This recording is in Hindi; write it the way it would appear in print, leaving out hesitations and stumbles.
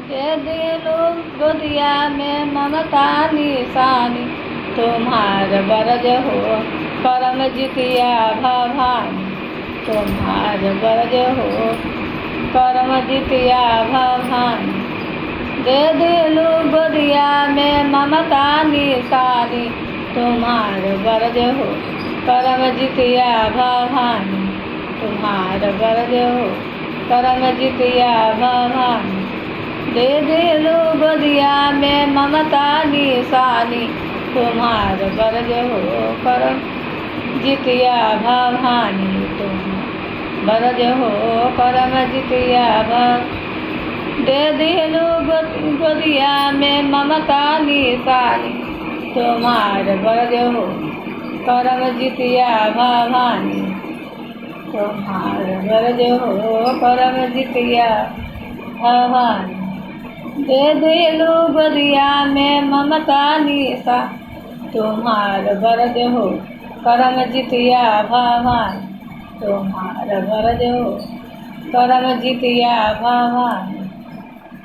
दे दिलु गोदिया में ममता निशानी, तुम्हार बरज हो करम जितिया भवानी, तुम्हार बरज हो करम जितिया भवानी। दे दिलु गोदिया में ममता निशानी, तुम्हार बरज हो करम जितिया भवानी, तुम्हार बरज हो करम जितिया भवानी। दे दिलु गोदिया में ममता निशानी, तुम्हार बरज हो करम जितिया भवानी, तुम बरज हो करम जितिया भवानी। दे दिलु गोदिया में ममता निशानी, तुम्हार बरज हो करम जितिया भवानी, तुम्हार बरज हो करम जितिया भवानी। दे दिलु गोदिया में ममता निशा, तुम्हार बरज हो करम जितिया भवानी, तुम्हार बरज हो करम जितिया भवानी।